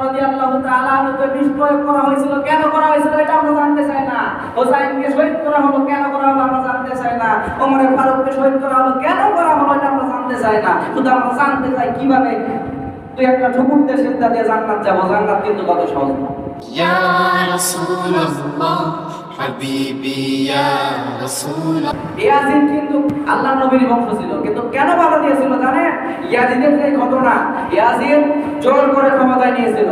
রাদিয়াল্লাহু তাআলা আনহুকে বিষ প্রয়োগ করা হয়েছিল, কেন করা হয়েছিল এটা আমরা জানতে চাই না। হোসাইনকে শহীদ করা হলো, কেন করা হলো আমরা জানতে চাই না। ওমর ফারুককে শহীদ করা হলো, কেন করা হলো এটা আমরা জানতে চাই না। শুধু আমরা জানতে চাই কিভাবে তুই একটা ঠুকুর দিয়ে সিজদা দিয়ে জান্নাত যাবো। জান্নাত কিন্তু কত সহজ না। ইয়া রাসূলুল্লাহ হাবিবি ইয়া রাসূলুল্লাহ। ইয়াজিদ কিন্তু আল্লাহর নবীর বংশ ছিল, কিন্তু কেন বাধা দিয়েছিল জানেন? ইয়াজিদের যে ঘটনা, ইয়াজিদ জোর করে ক্ষমতায় নিয়েছিল,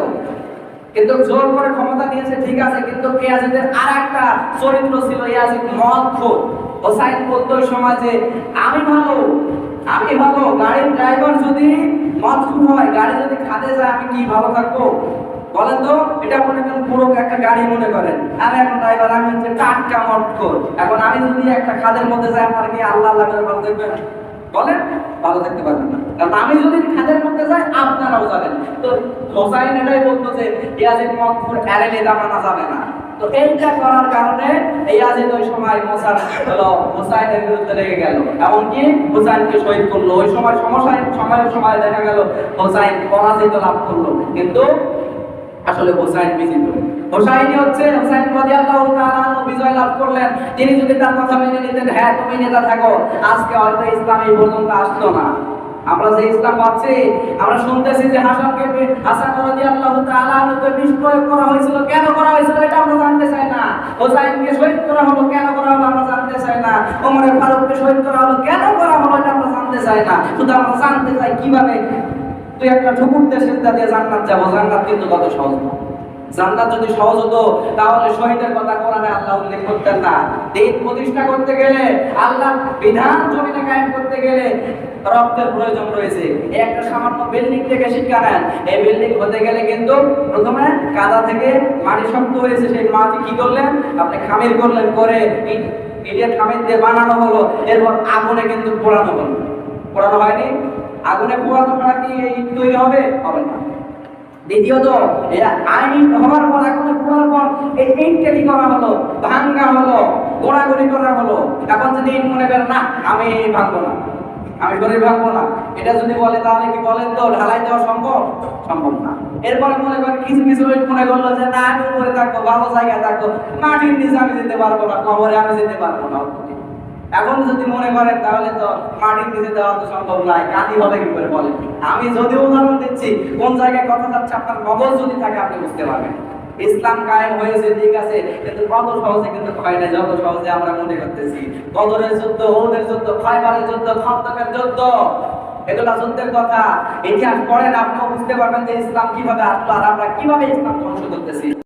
কিন্তু জোর করে ক্ষমতা নিয়েছে ঠিক আছে, কিন্তু ইয়াজিদের আরেকটা চরিত্র ছিল, ইয়াজিদ মদখোর। হোসাইন বলতো ওই সমাজে আমি ভালো, গাড়ির ড্রাইভার যদি মদখোর হয়, গাড়ি যদি খাদে যায়, আমি কি ভালো থাকবো বলেন তো? এটা মনে করেন পুরো একটা গাড়ি মনে করেন, আমি এখন ড্রাইভার, আমি হচ্ছে টাটকা মদখোর। এখন আমি যদি একটা খাদের মধ্যে যাই, আমার কি আল্লাহ ভালো দেখবেন? বলেন, ভালো থাকতে পারবেন না। কারণ আমি যদি খাদের মধ্যে যাই, আপনারাও যাবেন। তো হোসাইন এটাই বলতো যে ইয়াজিদ মদখোর এড়ালে জামানা যাবে না। তো এইটা করার কারণে ইয়াজিদ ওই সময় হোসাইনের বিরুদ্ধে লেগে গেল, এমনকি হোসাইনকে শহীদ করলো। ওই সময় সময় দেখা গেল হোসাইন পরাজিত লাভ করলো, কিন্তু আসলে হোসাইন বিজিত। হোসাইন রাদিয়াল্লাহু তাআলা আনহু বিজয় লাভ করলেন। তিনি যদি তার কথা মেনে নিতেন, হ্যাঁ তুমি নেতা থাকো, আজকে হয়তো ইসলাম এই পর্যন্ত আসতো না। আমরা যে ইসলাম পাচ্ছি, আমরা শুনতেছি যে হাসান রাদিয়াল্লাহু তাআলা আনহুকে বিষ প্রয়োগ করা হয়েছিল, কেন করা হয়েছিল এটা আমরা জানতে চাই না। হোসাইনকে শহীদ করা হলো, কেন করা হলো আমরা জানতে চাই না। ওমর ফারুককে শহীদ করা হলো, কেন করা হলো এটা আমরা জানতে চাই না। শুধু আমরা জানতে চাই কিভাবে তুই একটা ঠুকুর দিয়ে সিজদা দিয়ে জান্নাত যাবো। জান্নাত কিন্তু কত সহজ না। জান্নাত যদি সহজ হতো তাহলে শহীদের কথা কোরআনে আল্লাহ উল্লেখ করতেন না। দিন প্রতিষ্ঠা করতে গেলে, আল্লাহ বিধান জমিনে কায়েম করতে গেলে রক্তের প্রয়োজন রয়েছে। এই একটা সামান্য বিল্ডিং থেকে শিক্ষা নেন, এই বিল্ডিং হতে গেলে কিন্তু প্রথমে কাদা থেকে মাটি শক্ত হয়েছে, সেই মাটি কি করলেন আপনি খামির করলেন, করে ইটের খামির দিয়ে বানানো হলো, এরপর আগুনে কিন্তু পোড়ানো হলো। পোড়ানো হয়নি? আগুনে পোড়ানো ছাড়া কি ইট তৈরি হবে? হবে না। দ্বিতীয়ত আইন হওয়ার পর, আগুনে পোড়ার পর এই ইটকে কি করা হলো? ভাঙ্গা হলো, গোড়াগড়ি করা হলো। এখন যদি ইট মনে করেন না আমি ভাঙবো না, আমি গড়ি ভাঙবো না, এটা যদি বলে তাহলে কি বলেন তো ঢালাই দেওয়া সম্ভব? সম্ভব না। এরপরে মনে করেন কিছু ইট মনে করলো যে না আমি উপরে থাকবো, ভালো জায়গায় থাকবো, মাটির নিচে আমি যেতে পারবো না, কবরে আমি যেতে পারবো না। এখন যদি মনে করেন তাহলে তো মাটির নিচে দেওয়া তো সম্ভব নয়, কাঁদি হবে কি করে বলেন? আমি যদি উদাহরণ দিচ্ছি, কোন জায়গায় কথা যাচ্ছে আপনার মগজ যদি থাকে আপনি বুঝতে পারবেন। ইসলাম কায়েম হয়েছে ঠিক আছে, কিন্তু কত সহজে কিন্তু হয় না যত সহজে আমরা মনে করতেছি। বদরের যুদ্ধ, উহুদের যুদ্ধ, খয়বারের যুদ্ধ, খন্দকের যুদ্ধ, এগুলা যুদ্ধের কথা। ইতিহাস পড়েন, আপনিও বুঝতে পারবেন যে ইসলাম কিভাবে আসলো আর আমরা কিভাবে ইসলাম ধ্বংস করতেছি।